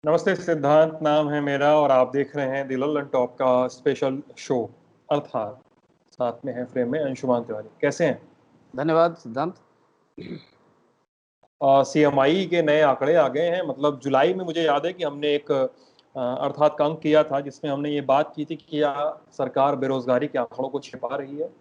नमस्ते सिद्धांत नाम है मेरा और आप देख रहे हैं दिल ऑन टॉप का स्पेशल शो। अर्थात साथ में है फ्रेम में अंशुमान तिवारी। कैसे हैं? धन्यवाद सिद्धांत। सीएमआई के नए आंकड़े आ गए हैं। मतलब जुलाई में मुझे याद है कि हमने एक अर्थात का अंक किया था जिसमें हमने ये बात की थी कि क्या सरकार बेरोजगारी के आंकड़ों को छिपा रही है।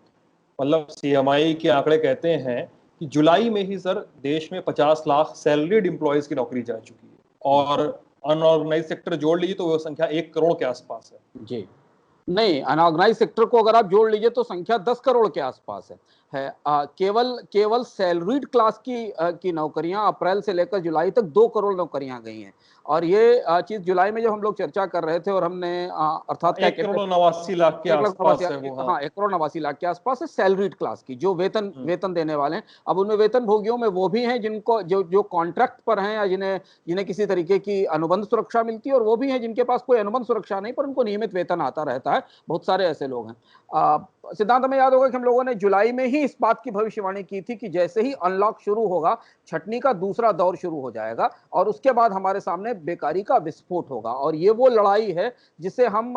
मतलब सीएमआई के आंकड़े कहते हैं कि जुलाई में ही सर देश में 50 लाख सैलरीड एम्प्लॉयज की नौकरी जा चुकी है और अनऑर्गेनाइज सेक्टर जोड़ लीजिए तो वो संख्या 1 करोड़ के आसपास है। जी, नहीं, अनऑर्गेनाइज सेक्टर को अगर आप जोड़ लीजिए तो संख्या 10 करोड़ के आसपास है। केवल केवल सैलरीड क्लास की नौकरियां अप्रैल से लेकर जुलाई तक 2 करोड़ नौकरियां गई हैं। और ये चीज जुलाई में जब हम लोग चर्चा कर रहे थे और हमने अर्थात क्या 1 कहते करोड़ हैं, 89 लाख के 1 लाख नवासी, आसपास है वो। हाँ। हाँ, 1 करोड़ 89 लाख के आसपास है सैलरीड क्लास की, जो वेतन हम्म। वेतन देने वाले हैं। अब उनमें वेतन भोगियों में वो भी हैं जिनको जो जो कॉन्ट्रैक्ट पर हैं या जिन्हें जिन्हें किसी तरीके की अनुबंध सुरक्षा मिलती है, और वो भी हैं जिनके पास कोई अनुबंध सुरक्षा नहीं पर उनको नियमित वेतन आता रहता है। बहुत सारे ऐसे लोग हैं। सिद्धांत, हमें याद होगा कि हम लोगों ने जुलाई में ही इस बात की भविष्यवाणी की थी कि जैसे ही अनलॉक शुरू होगा, छटनी का दूसरा दौर शुरू हो जाएगा और उसके बाद हमारे सामने बेकारी का विस्फोट होगा। और ये वो लड़ाई है जिसे हम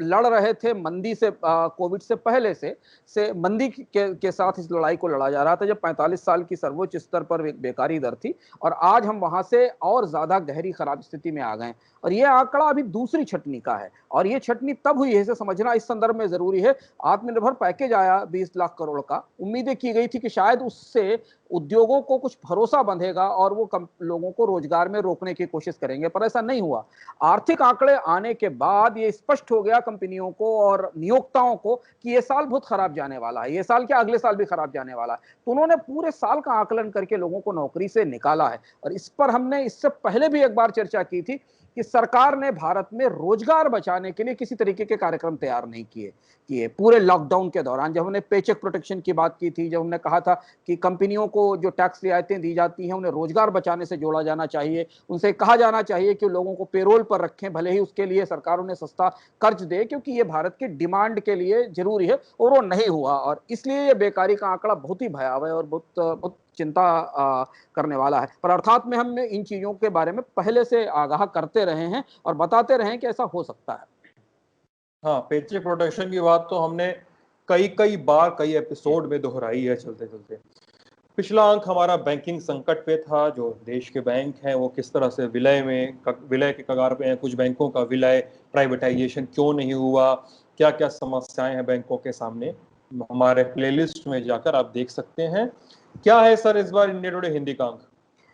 लड़ रहे थे मंदी से, कोविड से पहले से मंदी के साथ इस लड़ाई को लड़ा जा रहा था, जब 45 साल की सर्वोच्च स्तर पर बेकारी दर थी। और आज हम वहां से और ज्यादा गहरी खराब स्थिति में आ गए। और ये आंकड़ा अभी दूसरी छटनी का है, और ये छटनी तब हुई है, इसे समझना इस संदर्भ में जरूरी है। आत्मनिर्भर पैकेज आया 20 लाख करोड़ का, उम्मीदें की गई थी कि शायद उससे उद्योगों को कुछ भरोसा बंधेगा और वो लोगों को रोजगार में रोकने की कोशिश करेंगे, पर ऐसा नहीं हुआ। आर्थिक आंकड़े आने के बाद ये स्पष्ट हो गया कंपनियों को और नियोक्ताओं को कि ये साल बहुत खराब जाने वाला है, ये साल क्या अगले साल भी खराब जाने वाला है। तो उन्होंने पूरे साल का आकलन करके लोगों को नौकरी से निकाला है। और इस पर हमने इससे पहले भी एक बार चर्चा की थी कि सरकार ने भारत में रोजगार बचाने के लिए किसी तरीके के कार्यक्रम तैयार नहीं किए पूरे लॉकडाउन के दौरान। जब हमने पेचेक प्रोटेक्शन की बात की थी, जब हमने कहा था कि कंपनियों को जो टैक्स रियायतें दी जाती हैं उन्हें रोजगार बचाने से जोड़ा जाना चाहिए, उनसे कहा जाना चाहिए कि लोगों को पेरोल पर रखें, भले ही उसके लिए सरकार उन्हें सस्ता कर्ज दे, क्योंकि ये भारत की डिमांड के लिए जरूरी है, और वो नहीं हुआ। और इसलिए ये बेकारी का आंकड़ा बहुत ही भयावह और बहुत बहुत चिंता करने वाला है। पर अर्थात में हम इन चीजों के बारे में पहले से आगाह करते रहे हैं और बताते रहे हैं कि ऐसा हो सकता है। हाँ, पेचेक प्रोटेक्शन की बात तो हमने कई कई बार कई एपिसोड में दोहराई है चलते चलते। पिछला अंक हमारा बैंकिंग संकट पे था। जो देश के बैंक हैं वो किस तरह से विलय के कगार पे हैं। कुछ बैंकों का विलय, प्राइवेटाइजेशन क्यों नहीं हुआ, क्या क्या समस्याएं हैं बैंकों के सामने, हमारे प्लेलिस्ट में जाकर आप देख सकते हैं। क्या है सर इस बार इंडिया टुडे हिंदी का अंक?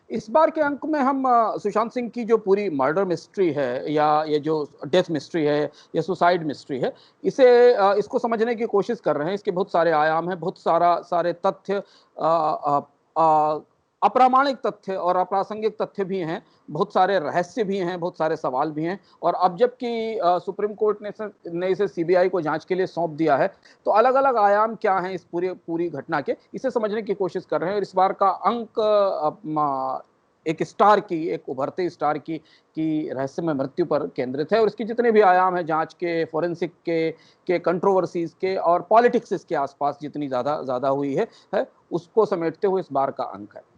इस बार के अंक में हम सुशांत सिंह की जो पूरी मर्डर मिस्ट्री है, या ये जो डेथ मिस्ट्री है या सुसाइड मिस्ट्री है, इसको समझने की कोशिश कर रहे हैं। इसके बहुत सारे आयाम हैं, बहुत सारे तथ्य, अप्रामाणिक तथ्य और अप्रासंगिक तथ्य भी हैं, बहुत सारे रहस्य भी हैं, बहुत सारे सवाल भी हैं। और अब जबकि सुप्रीम कोर्ट ने इसे सीबीआई को जांच के लिए सौंप दिया है, तो अलग अलग आयाम क्या हैं इस पूरी घटना के, इसे समझने की कोशिश कर रहे हैं। और इस बार का अंक एक उभरते स्टार की रहस्यमय मृत्यु पर केंद्रित है। और इसके जितने भी आयाम हैं, जांच के, फोरेंसिक के कंट्रोवर्सीज के और पॉलिटिक्स इसके आसपास जितनी ज्यादा हुई है, उसको समेटते हुए इस बार का अंक है।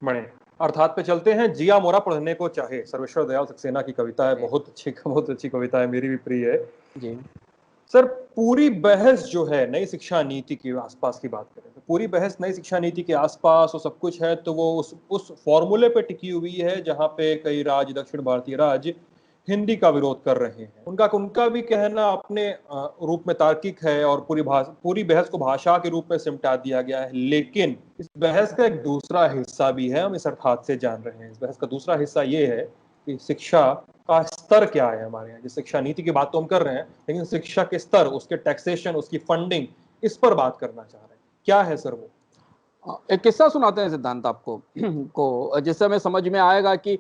बड़े अर्थात पे चलते हैं। जिया मोरा पढ़ने को चाहे, सर्वेश्वर दयाल सक्सेना की कविता है। बहुत अच्छी कविता है, मेरी भी प्रिय है जी सर। पूरी बहस जो है नई शिक्षा नीति के आसपास की बात करें तो पूरी बहस नई शिक्षा नीति के आसपास और सब कुछ है, तो वो उस फॉर्मूले पे टिकी हुई है जहां पे कई राज्य, दक्षिण भारतीय राज्य हिंदी का विरोध कर रहे हैं। उनका भी कहना अपने रूप में तार्किक है और पूरी बहस को भाषा के रूप में सिमटा दिया गया है। लेकिन इस बहस का एक दूसरा हिस्सा भी है, हम इस अर्थात से जान रहे हैं। इस बहस का दूसरा हिस्सा ये है कि शिक्षा का स्तर क्या है हमारे यहाँ। जिस शिक्षा नीति की बात तो हम कर रहे हैं, लेकिन शिक्षा के स्तर, उसके टैक्सेशन, उसकी फंडिंग, इस पर बात करना चाह रहे हैं। क्या है सर वो? एक किस्सा सुनाते हैं सिद्धांत आपको को, जिससे हमें समझ में आएगा कि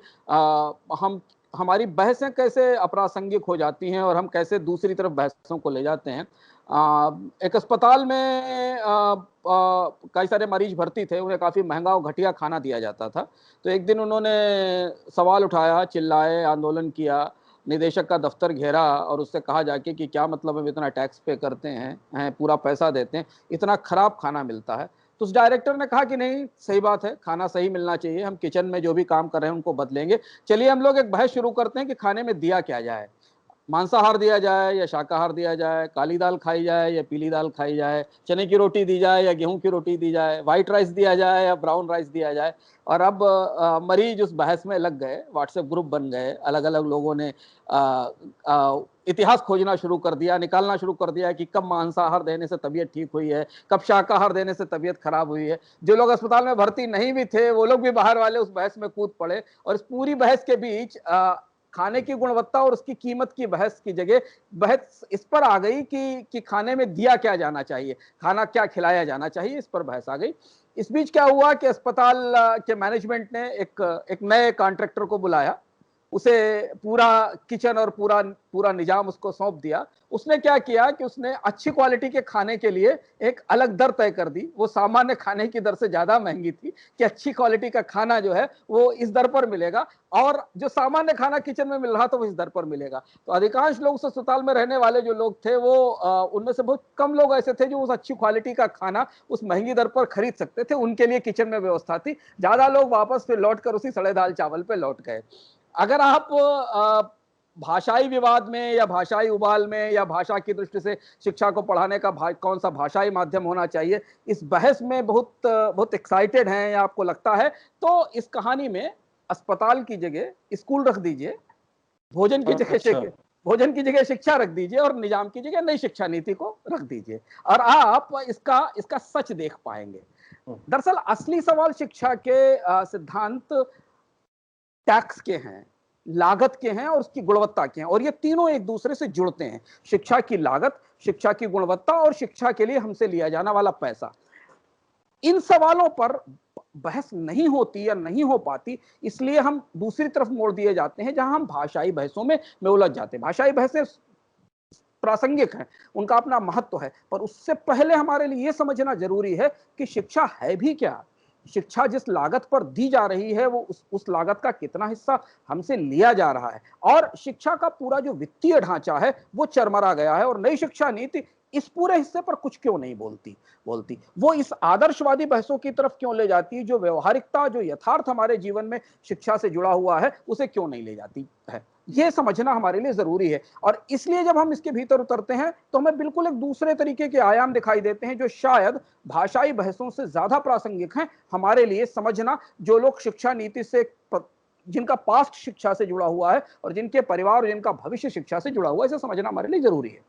हमारी बहसें कैसे अप्रासंगिक हो जाती हैं और हम कैसे दूसरी तरफ बहसों को ले जाते हैं। एक अस्पताल में कई सारे मरीज भर्ती थे, उन्हें काफी महंगा और घटिया खाना दिया जाता था। तो एक दिन उन्होंने सवाल उठाया, चिल्लाए, आंदोलन किया, निदेशक का दफ्तर घेरा और उससे कहा जाके कि क्या मतलब हम इतना टैक्स पे करते हैं, पूरा पैसा देते हैं, इतना खराब खाना मिलता है। तो उस डायरेक्टर ने कहा कि नहीं, सही बात है, खाना सही मिलना चाहिए, हम किचन में जो भी काम कर रहे हैं उनको बदलेंगे। चलिए हम लोग एक बहस शुरू करते हैं कि खाने में दिया क्या जाए, मांसाहार दिया जाए या शाकाहार दिया जाए, काली दाल खाई जाए या पीली दाल खाई जाए, चने की रोटी दी जाए या गेहूं की रोटी दी जाए, व्हाइट राइस दिया जाए या ब्राउन राइस दिया जाए। और अब मरीज उस बहस में लग गए, व्हाट्सएप ग्रुप बन गए, अलग अलग लोगों ने इतिहास खोजना शुरू कर दिया, निकालना शुरू कर दिया कि कब मांसाहार देने से तबीयत ठीक हुई है, कब शाकाहार देने से तबीयत खराब हुई है। जो लोग अस्पताल में भर्ती नहीं भी थे वो लोग भी बाहर वाले उस बहस में कूद पड़े, और इस पूरी बहस के बीच खाने की गुणवत्ता और उसकी कीमत की बहस की जगह बहस इस पर आ गई कि खाने में दिया क्या जाना चाहिए, खाना क्या खिलाया जाना चाहिए, इस पर बहस आ गई। इस बीच क्या हुआ कि अस्पताल के मैनेजमेंट ने एक नए कॉन्ट्रैक्टर को बुलाया, उसे पूरा किचन और पूरा पूरा निजाम उसको सौंप दिया। उसने क्या किया कि उसने अच्छी क्वालिटी के खाने के लिए एक अलग दर तय कर दी। वो सामान्य खाने की दर से ज्यादा महंगी थी कि अच्छी क्वालिटी का खाना जो है वो इस दर पर मिलेगा, और जो सामान्य खाना किचन में मिल रहा था वो इस दर पर मिलेगा। तो अधिकांश लोग उस अस्पताल में रहने वाले जो लोग थे वो उनमें से बहुत कम लोग ऐसे थे जो उस अच्छी क्वालिटी का खाना उस महंगी दर पर खरीद सकते थे, उनके लिए किचन में व्यवस्था थी। ज्यादा लोग वापस फिर लौट कर उसी सड़े दाल चावल पे लौट गए। अगर आप भाषाई विवाद में या भाषाई उबाल में या भाषा की दृष्टि से शिक्षा को पढ़ाने का कौन सा भाषाई माध्यम होना चाहिए, इस बहस में बहुत एक्साइटेड हैं या आपको लगता है, तो इस कहानी में अस्पताल की जगह स्कूल रख दीजिए, भोजन की जगह अच्छा। भोजन की जगह शिक्षा रख दीजिए, और निजाम की जगह नई शिक्षा नीति को रख दीजिए, और आप इसका इसका सच देख पाएंगे। दरअसल असली सवाल शिक्षा के सिद्धांत टैक्स के हैं, लागत के हैं और उसकी गुणवत्ता के हैं, और ये तीनों एक दूसरे से जुड़ते हैं। शिक्षा की लागत, शिक्षा की गुणवत्ता और शिक्षा के लिए हमसे लिया जाने वाला पैसा। इन सवालों पर बहस नहीं होती या नहीं हो पाती, इसलिए हम दूसरी तरफ मोड़ दिए जाते हैं, जहां हम भाषाई बहसों में उलझ जाते हैं। भाषाई बहसें प्रासंगिक हैं, उनका अपना महत्व है, पर उससे पहले हमारे लिए यह समझना जरूरी है कि शिक्षा है भी क्या। शिक्षा जिस लागत पर दी जा रही है वो उस लागत का कितना हिस्सा हमसे लिया जा रहा है, और शिक्षा का पूरा जो वित्तीय ढांचा है वो चरमरा गया है। और नई शिक्षा नीति इस पूरे हिस्से पर कुछ क्यों नहीं बोलती वो इस आदर्शवादी बहसों की तरफ क्यों ले जाती है, जो व्यवहारिकता, जो यथार्थ हमारे जीवन में शिक्षा से जुड़ा हुआ है उसे क्यों नहीं ले जाती है। यह समझना हमारे लिए जरूरी है, और इसलिए जब हम इसके भीतर उतरते हैं तो हमें बिल्कुल एक दूसरे तरीके के आयाम दिखाई देते हैं, जो शायद भाषाई बहसों से ज्यादा प्रासंगिक हैं हमारे लिए समझना। जो लोग शिक्षा नीति से, जिनका पास्ट शिक्षा से जुड़ा हुआ है और जिनके परिवार और जिनका भविष्य शिक्षा से जुड़ा हुआ है, इसे समझना हमारे लिए जरूरी है।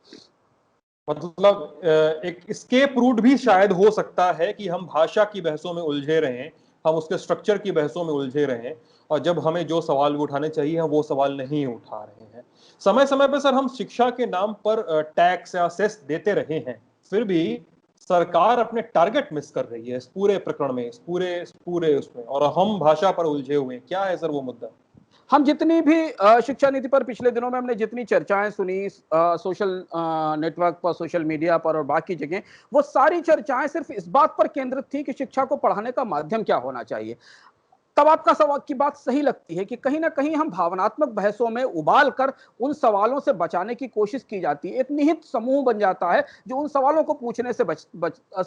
मतलब एक एस्केप रूट भी शायद हो सकता है कि हम भाषा की बहसों में उलझे रहें, हम उसके स्ट्रक्चर की बहसों में उलझे रहें, और जब हमें जो सवाल उठाने चाहिए हम वो सवाल नहीं उठा रहे हैं। समय समय पर सर हम शिक्षा के नाम पर टैक्स या सेस देते रहे हैं, फिर भी सरकार अपने टारगेट मिस कर रही है इस पूरे प्रकरण में, इस पूरे उसमें, और हम भाषा पर उलझे हुए हैं। क्या है सर वो मुद्दा? हम जितनी भी शिक्षा नीति पर पिछले दिनों में हमने जितनी चर्चाएं सुनी, सोशल नेटवर्क पर, सोशल मीडिया पर और बाकी जगह, वो सारी चर्चाएं सिर्फ इस बात पर केंद्रित थी कि शिक्षा को पढ़ाने का माध्यम क्या होना चाहिए। तब आपका सवाल की बात सही लगती है कि कहीं ना कहीं हम भावनात्मक बहसों में उबाल कर उन सवालों से बचाने की कोशिश की जाती है। एक निहित समूह बन जाता है जो उन सवालों को पूछने से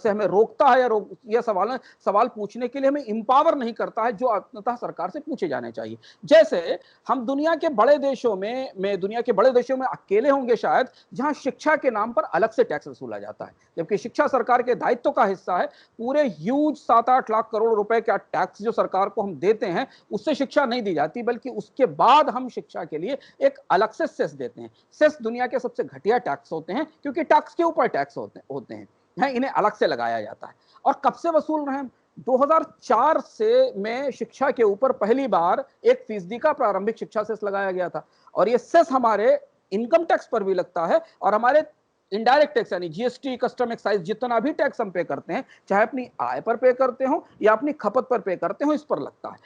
हमें रोकता है, या सवाल पूछने के लिए हमें इंपावर नहीं करता है, जो अंततः सरकार से पूछे जाने चाहिए। जैसे हम दुनिया के बड़े देशों में अकेले होंगे शायद जहां शिक्षा के नाम पर अलग से टैक्स वसूला जाता है, जबकि शिक्षा सरकार के दायित्व का हिस्सा है। पूरे ह्यूज 7-8 लाख करोड़ रुपए का टैक्स जो सरकार को हम देते हैं उससे शिक्षा नहीं दी जाती, बल्कि उसके बाद हम शिक्षा के लिए एक अलग से सेस देते हैं। सेस दुनिया के सबसे घटिया टैक्स होते हैं, क्योंकि टैक्स के ऊपर टैक्स होते हैं, इन्हें अलग से लगाया जाता है। और कब से वसूल रहे हैं? 2004 से में शिक्षा के ऊपर पहली बार 1% का प्रारंभिक शिक्षा सेस लगाया गया था, और ये सेस हमारे इनकम टैक्स पर भी लगता है, और हमारे इनडायरेक्ट टैक्स यानी जीएसटी, कस्टम एक्साइज, जितना भी टैक्स हम पे करते हैं, चाहे अपनी आय पर पे करते हो या अपनी खपत पर पे करते हो, इस पर लगता है।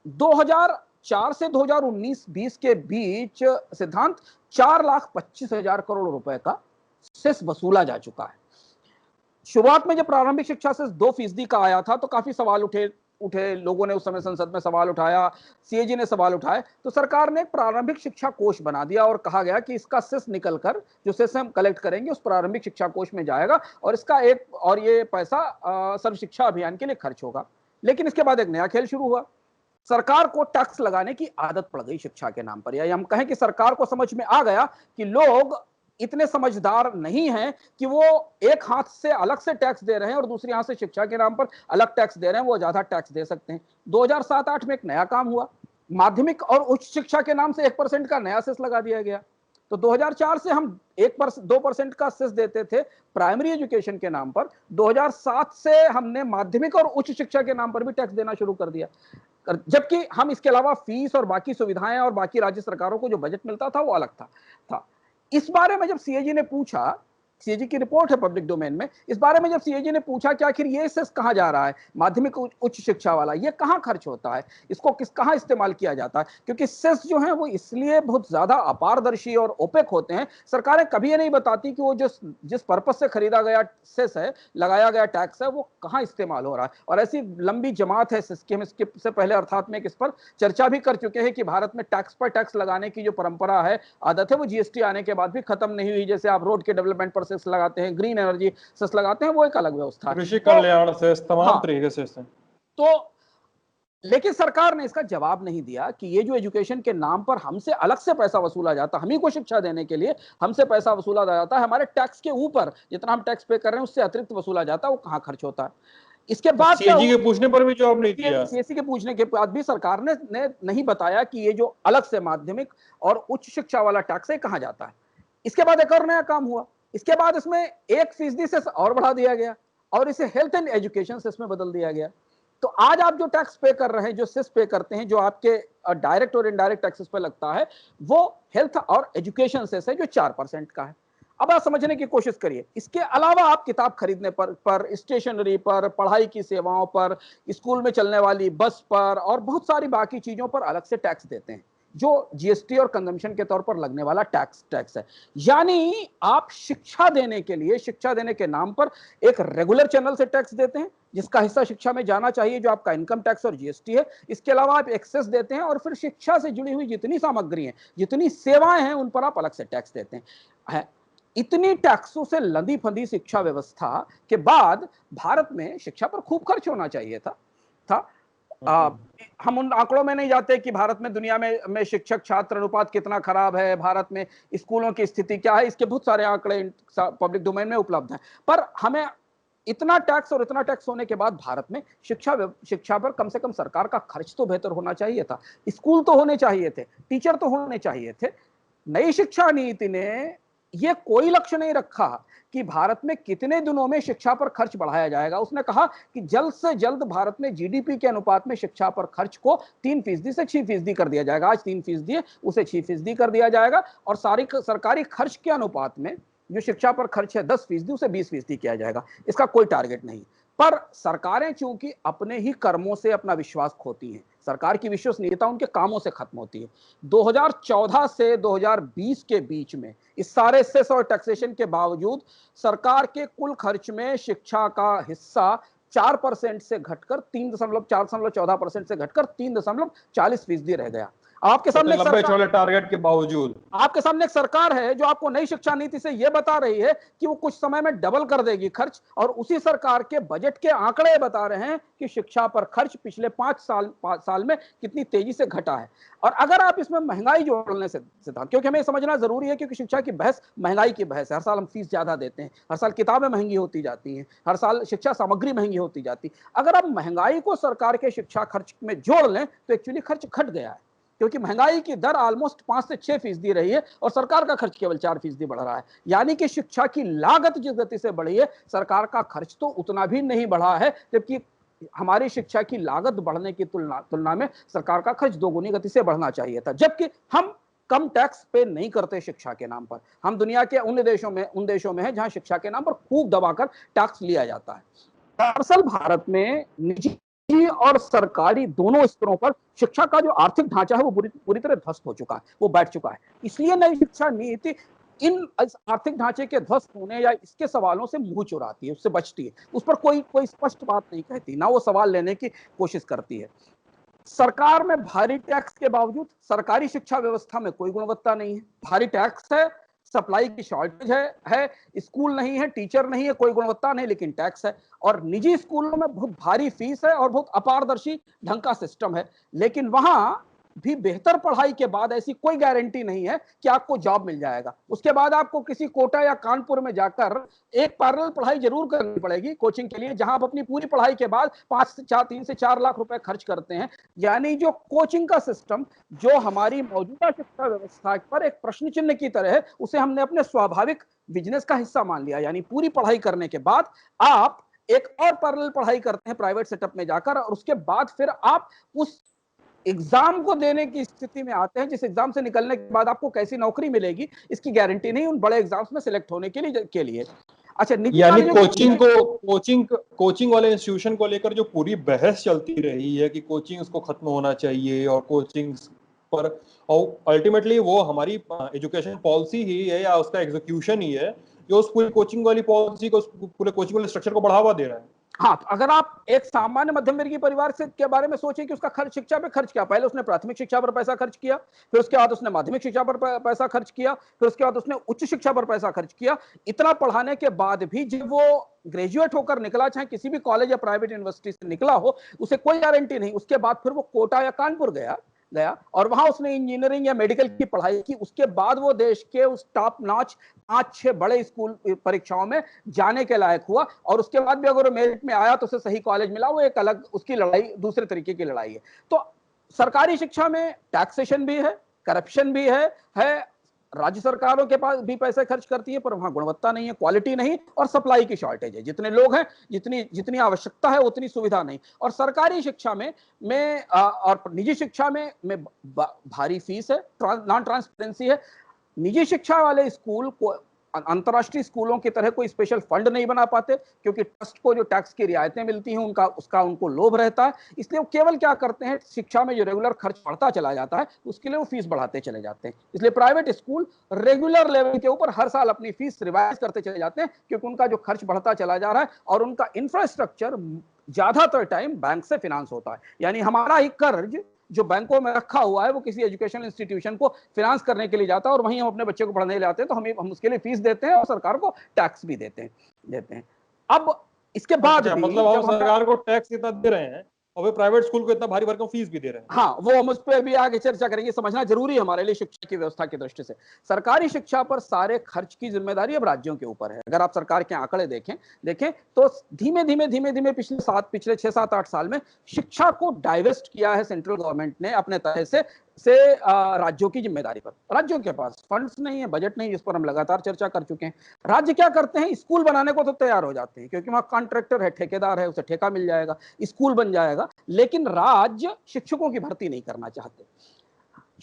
2004 से 2019-20 के बीच सिद्धांत 4,25,000 करोड़ रुपए का सेस वसूला जा चुका है। शुरुआत में जब प्रारंभिक शिक्षा सेस 2% का आया था तो काफी सवाल उठे उठे, लोगों ने उस समय संसद में सवाल उठाया, सीएजी ने सवाल उठाए, तो सरकार ने एक प्रारंभिक शिक्षा कोष बना दिया और कहा गया कि इसका सेस निकलकर, जो सेस हम कलेक्ट करेंगे उस प्रारंभिक शिक्षा कोष में जाएगा और इसका ये पैसा सर्व शिक्षा अभियान के लिए खर्च होगा। लेकिन इसके बाद एक नया खेल शुरू हुआ। सरकार को टैक्स लगाने की आदत पड़ गई शिक्षा के नाम पर, या हम कहें कि सरकार को समझ में आ गया कि लोग इतने समझदार नहीं हैं कि वो एक हाथ से अलग से टैक्स दे रहे हैं और दूसरे हाथ से शिक्षा के नाम पर अलग टैक्स दे रहे हैं, वो ज्यादा टैक्स दे सकते हैं। 2007-8 में एक नया काम हुआ, माध्यमिक और उच्च शिक्षा के नाम से 1% का नया सेस लगा दिया गया। तो 2004 से हम 2% का सेस देते थे प्राइमरी एजुकेशन के नाम पर, 2007 से हमने माध्यमिक और उच्च शिक्षा के नाम पर भी टैक्स देना शुरू कर दिया, जबकि हम इसके अलावा फीस और बाकी सुविधाएं और बाकी राज्य सरकारों को जो बजट मिलता था वो अलग था। इस बारे में जब सीएजी ने पूछा, सीएजी की रिपोर्ट है पब्लिक डोमेन में, इस बारे में जब सीएजी ने पूछा कि आखिर ये सेस कहां जा रहा है, माध्यमिक उच्च शिक्षा वाला, ये कहां खर्च होता है, इसको कहां इस्तेमाल किया जाता है, क्योंकि सेस जो है वो इसलिए बहुत ज्यादा अपारदर्शी और ओपेक होते हैं। सरकारें कभी ये नहीं बताती कि वो जिस पर्पस से खरीदा गया सेस है, लगाया गया टैक्स है, वो कहां इस्तेमाल हो रहा है। और ऐसी लंबी जमात है सेस की, हम इससे पहले अर्थात में इस पर चर्चा भी कर चुके हैं कि भारत में टैक्स पर टैक्स लगाने की जो परंपरा है, आदत है, वो जीएसटी आने के बाद भी खत्म नहीं हुई। जैसे आप रोड के डेवलपमेंट पर सेस लगाते हैं, ग्रीन एनर्जी सेस लगाते हैं, वो एक अलग व्यवस्था है, कृषि कल्याण सेस, तमाम तरीके से। तो लेकिन सरकार ने इसका जवाब नहीं दिया कि ये जो एजुकेशन के नाम पर हमसे अलग से पैसा वसूला जाता, हम ही को शिक्षा देने के लिए हमसे पैसा वसूला जाता है, हमारे टैक्स के ऊपर जितना हम टैक्स पे कर रहे हैं उससे अतिरिक्त वसूला जाता है, वो कहां खर्च होता है। इसके बाद सीएजी के पूछने पर भी जवाब नहीं दिया। सीएसी के पूछने के बाद भी सरकार ने नहीं बताया कि ये जो अलग से माध्यमिक और उच्च शिक्षा वाला टैक्स है कहां जाता है। इसके बाद एक और नया काम हुआ, इसके बाद इसमें 1% से और बढ़ा दिया गया और इसे हेल्थ एंड एजुकेशन सेस में बदल दिया गया। तो आज आप जो टैक्स पे कर रहे हैं, जो सेस पे करते हैं, जो आपके डायरेक्ट और इनडायरेक्ट टैक्सेस पे लगता है, वो हेल्थ और एजुकेशन सेस है जो 4% का है। अब आप समझने की कोशिश करिए, इसके अलावा आप किताब खरीदने पर स्टेशनरी पर, पढ़ाई की सेवाओं पर, स्कूल में चलने वाली बस पर और बहुत सारी बाकी चीजों पर अलग से टैक्स देते हैं, जो जीएसटी और कंजम्पशन के तौर पर लगने वाला टैक्स है। यानी आप शिक्षा देने के लिए, शिक्षा देने के नाम पर एक रेगुलर चैनल से टैक्स देते हैं जिसका हिस्सा शिक्षा में जाना चाहिए, जो आपका इनकम टैक्स और जीएसटी है। इसके अलावा आप एक्सेस देते हैं और फिर शिक्षा से जुड़ी हुई जितनी सामग्री है, जितनी सेवाएं हैं, उन पर आप अलग से टैक्स देते हैं। इतनी टैक्सों से लंदी फंदी शिक्षा व्यवस्था के बाद भारत में शिक्षा पर खूब खर्च होना चाहिए था। हम उन आंकड़ों में नहीं जाते कि भारत में, दुनिया में शिक्षक छात्र अनुपात कितना खराब है, भारत में स्कूलों की स्थिति क्या है, इसके बहुत सारे आंकड़े पब्लिक डोमेन में उपलब्ध हैं। पर हमें इतना टैक्स होने के बाद भारत में शिक्षा पर कम से कम सरकार का खर्च तो बेहतर होना चाहिए था, स्कूल तो होने चाहिए थे, टीचर तो होने चाहिए थे। नई शिक्षा नीति ने ये कोई लक्ष्य नहीं रखा कि भारत में कितने दिनों में शिक्षा पर खर्च बढ़ाया जाएगा। उसने कहा कि जल्द से जल्द भारत में जीडीपी के अनुपात में शिक्षा पर खर्च को 3% से 6% कर दिया जाएगा। आज 3% है, उसे 6% कर दिया जाएगा और सारी सरकारी खर्च के अनुपात में जो शिक्षा पर खर्च है 10%, उसे 20% किया जाएगा। इसका कोई टारगेट नहीं। पर सरकारें चूंकि अपने ही कर्मों से अपना विश्वास खोती हैं, सरकार की विश्वसनीयता उनके कामों से खत्म होती है। 2014 से 2020 के बीच में इस सारे सेस और टैक्सेशन के बावजूद सरकार के कुल खर्च में शिक्षा का हिस्सा 4% से घटकर 3.14% से घटकर 3.40% रह गया। आपके सामने लंबे चौड़े टारगेट के बावजूद आपके सामने एक सरकार है जो आपको नई शिक्षा नीति से यह बता रही है कि वो कुछ समय में डबल कर देगी खर्च, और उसी सरकार के बजट के आंकड़े बता रहे हैं कि शिक्षा पर खर्च पिछले 5 साल में कितनी तेजी से घटा है। और अगर आप इसमें महंगाई जोड़ने से, क्योंकि हमें समझना जरूरी है, क्योंकि शिक्षा की बहस महंगाई की बहस है। हर साल हम फीस ज्यादा देते हैं, हर साल किताबें महंगी होती जाती हैं, हर साल शिक्षा सामग्री महंगी होती जाती। अगर आप महंगाई को सरकार के शिक्षा खर्च में जोड़ लें तो एक्चुअली खर्च घट गया है, क्योंकि महंगाई की दर ऑलमोस्ट 5 से 6% रही है और सरकार का खर्च केवल 4% बढ़ रहा है। यानी कि शिक्षा की लागत जिस गति से बढ़ी है, सरकार का खर्च तो उतना भी नहीं बढ़ा है, जबकि हमारी शिक्षा की लागत बढ़ने की तुलना में सरकार का खर्च दोगुनी गति से बढ़ना चाहिए था। जबकि हम कम टैक्स पे नहीं करते शिक्षा के नाम पर। हम दुनिया के उन देशों में हैं जहां शिक्षा के नाम पर खूब दबाकर टैक्स लिया जाता है। दरअसल भारत में निजी और सरकारी दोनों स्तरों पर शिक्षा का जो आर्थिक ढांचा है वो पूरी तरह ध्वस्त हो चुका है, वो बैठ चुका है। इसलिए नई शिक्षा नीति इन इस आर्थिक ढांचे के ध्वस्त होने या इसके सवालों से मुंह चुराती है, उससे बचती है, उस पर कोई कोई स्पष्ट बात नहीं कहती, ना वो सवाल लेने की कोशिश करती है। सरकार में भारी टैक्स के बावजूद सरकारी शिक्षा व्यवस्था में कोई गुणवत्ता नहीं है। भारी टैक्स है, सप्लाई की शॉर्टेज है, स्कूल नहीं है, टीचर नहीं है, कोई गुणवत्ता नहीं, लेकिन टैक्स है। और निजी स्कूलों में बहुत भारी फीस है और बहुत अपारदर्शी ढंग का सिस्टम है, लेकिन वहां भी बेहतर पढ़ाई के बाद ऐसी कोई गारंटी नहीं है कि आपको जॉब मिल जाएगा। उसके बाद आपको किसी कोटा या कानपुर में जाकर एक पैरेलल पढ़ाई जरूर करनी पड़ेगी कोचिंग के लिए, जहां आप अपनी पूरी पढ़ाई के बाद 3 से 4 लाख रुपए खर्च करते हैं। यानी जो कोचिंग का सिस्टम, जो हमारी मौजूदा शिक्षा व्यवस्था पर एक प्रश्न चिन्ह की तरह है, उसे हमने अपने स्वाभाविक बिजनेस का हिस्सा मान लिया। यानी पूरी पढ़ाई करने के बाद आप एक और पैरेलल पढ़ाई करते हैं प्राइवेट सेटअप में जाकर, और उसके बाद फिर आप उस एग्जाम को देने की स्थिति में आते हैं, जिस एग्जाम से निकलने के बाद आपको कैसी नौकरी मिलेगी इसकी गारंटी नहीं उन बड़े एग्जाम्स में सिलेक्ट होने के लिए। अच्छा, निजी यानी कॉलेजों कोचिंग वाले इंस्टीट्यूशन को लेकर जो पूरी बहस चलती रही है कि कोचिंग उसको खत्म होना चाहिए और कोचिंग पर, और अल्टीमेटली वो हमारी एजुकेशन पॉलिसी ही है या उसका एग्जीक्यूशन ही है जो उस पूरी कोचिंग वाली पॉलिसी को, पूरे कोचिंग वाले स्ट्रक्चर को बढ़ावा दे रहा है। हाँ, अगर आप एक सामान्य मध्यम वर्गीय परिवार से के बारे में सोचें कि उसका खर्च शिक्षा पे खर्च किया, पहले उसने प्राथमिक शिक्षा पर पैसा खर्च किया, फिर उसके बाद उसने माध्यमिक शिक्षा पर पैसा खर्च किया, फिर उसके बाद उसने उच्च शिक्षा पर पैसा खर्च किया। इतना पढ़ाने के बाद भी जब वो ग्रेजुएट होकर निकला, चाहे किसी भी कॉलेज या प्राइवेट यूनिवर्सिटी से निकला हो, उसे कोई गारंटी नहीं। उसके बाद फिर वो कोटा या कानपुर गया और वहां उसने इंजीनियरिंग या मेडिकल की पढ़ाई की। उसके बाद वो देश के उस टॉप नॉच 5-6 बड़े स्कूल परीक्षाओं में जाने के लायक हुआ, और उसके बाद भी अगर वो मेरिट में आया तो उसे सही कॉलेज मिला, वो एक अलग उसकी लड़ाई, दूसरे तरीके की लड़ाई है। तो सरकारी शिक्षा में टैक्सेशन भी है, करप्शन भी है, राज्य सरकारों के पास भी पैसे खर्च करती है, पर वहां गुणवत्ता नहीं है, क्वालिटी नहीं, और सप्लाई की शॉर्टेज है। जितने लोग हैं, जितनी आवश्यकता है उतनी सुविधा नहीं। और सरकारी शिक्षा में और निजी शिक्षा में भारी फीस है, नॉन ट्रांसपेरेंसी है। निजी शिक्षा वाले स्कूल को अंतर्राष्ट्रीय स्कूलों की तरह कोई स्पेशल फंड नहीं बना पाते, क्योंकि ट्रस्ट को जो टैक्स की रियायतें मिलती हैं उसका उनको लोभ रहता है। इसलिए वो केवल क्या करते हैं, शिक्षा में जो रेगुलर खर्च बढ़ता चला जाता है उसके लिए वो फीस बढ़ाते चले जाते हैं। इसलिए प्राइवेट स्कूल रेगुलर लेवल के ऊपर हर साल अपनी फीस रिवाइज करते चले जाते हैं, क्योंकि उनका जो खर्च बढ़ता चला जा रहा है और उनका इंफ्रास्ट्रक्चर ज्यादातर टाइम बैंक से फिनांस होता है। यानी हमारा ही कर्ज जो बैंकों में रखा हुआ है वो किसी एजुकेशनल इंस्टीट्यूशन को फिनांस करने के लिए जाता है, और वहीं हम अपने बच्चे को पढ़ने लाते हैं, तो हम उसके लिए फीस देते हैं और सरकार को टैक्स भी देते हैं। अब इसके बाद अच्छा, मतलब हम सरकार को टैक्स इतना दे रहे हैं और वे प्राइवेट स्कूल को इतना भारी भरकम फीस भी दे रहे हैं। हाँ, वो हम उस पर भी आगे चर्चा करेंगे, समझना जरूरी है हमारे लिए शिक्षा की व्यवस्था की दृष्टि से। सरकारी शिक्षा पर सारे खर्च की जिम्मेदारी अब राज्यों के ऊपर है। अगर आप सरकार के आंकड़े देखें तो धीमे धीमे पिछले 6-7-8 साल में शिक्षा को डाइवेस्ट किया है सेंट्रल गवर्नमेंट ने अपने तरह से राज्यों की जिम्मेदारी पर। राज्यों के पास फंड्स नहीं है, बजट नहीं, जिस पर हम लगातार चर्चा कर चुके हैं। राज्य क्या करते हैं, स्कूल बनाने को तो तैयार हो जाते हैं, क्योंकि वहां कॉन्ट्रैक्टर है, ठेकेदार है, उसे ठेका मिल जाएगा, स्कूल बन जाएगा। लेकिन राज्य शिक्षकों की भर्ती नहीं करना चाहते।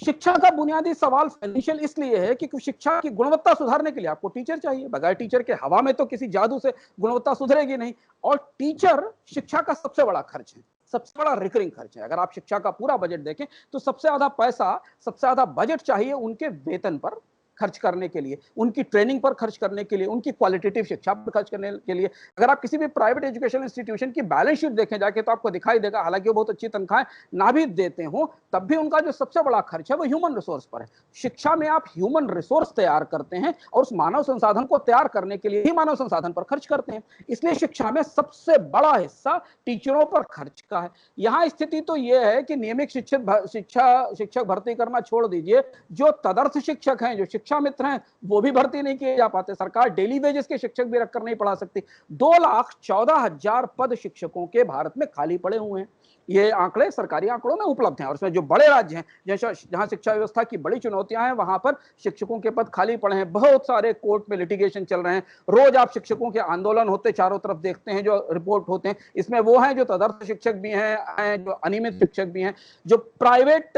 शिक्षा का बुनियादी सवाल फाइनेंशियल इसलिए है कि शिक्षा की गुणवत्ता सुधारने के लिए आपको टीचर चाहिए। बगैर टीचर के हवा में तो किसी जादू से गुणवत्ता सुधरेगी नहीं। और टीचर शिक्षा का सबसे बड़ा खर्च है, सबसे बड़ा रिकरिंग खर्च है। अगर आप शिक्षा का पूरा बजट देखें तो सबसे ज्यादा पैसा, सबसे ज्यादा बजट चाहिए उनके वेतन पर खर्च करने के लिए, उनकी ट्रेनिंग पर खर्च करने के लिए, उनकी क्वालिटेटिव शिक्षा पर खर्च करने के लिए। अगर आप किसी भी प्राइवेट एजुकेशन इंस्टीट्यूशन की बैलेंस शीट देखें जाके तो आपको दिखाई देगा, हालांकि वो बहुत अच्छी तनख्वाहें ना भी देते हो, तब भी उनका जो सबसे बड़ा खर्च है वो ह्यूमन रिसोर्स पर है। शिक्षा में आप ह्यूमन रिसोर्स तैयार करते हैं और उस मानव संसाधन को तैयार करने के लिए ही मानव संसाधन पर खर्च करते हैं। इसलिए शिक्षा में सबसे बड़ा हिस्सा टीचरों पर खर्च का है। यहाँ स्थिति तो यह है कि नियमित शिक्षक भर्ती करना छोड़ दीजिए, जो तदर्थ शिक्षक हैं, जो शिक्षा मित्र हैं, वो भी भर्ती नहीं किए जा पाते। सरकार डेली वेजेस के शिक्षक भी रखकर नहीं पढ़ा सकती। 2,14,000 पद शिक्षकों के भारत में खाली पड़े हुए हैं। ये आंकड़े सरकारी आंकड़ों में उपलब्ध हैं, और उसमें जो बड़े राज्य हैं, जहां शिक्षा व्यवस्था की बड़ी चुनौतियां हैं, वहां पर शिक्षकों के पद खाली पड़े हैं। बहुत सारे कोर्ट में लिटिगेशन चल रहे हैं। रोज आप शिक्षकों के आंदोलन होते चारों तरफ देखते हैं, जो रिपोर्ट होते हैं। इसमें वो हैं जो तदर्थ शिक्षक भी हैं, जो अनियमित शिक्षक भी हैं, जो प्राइवेट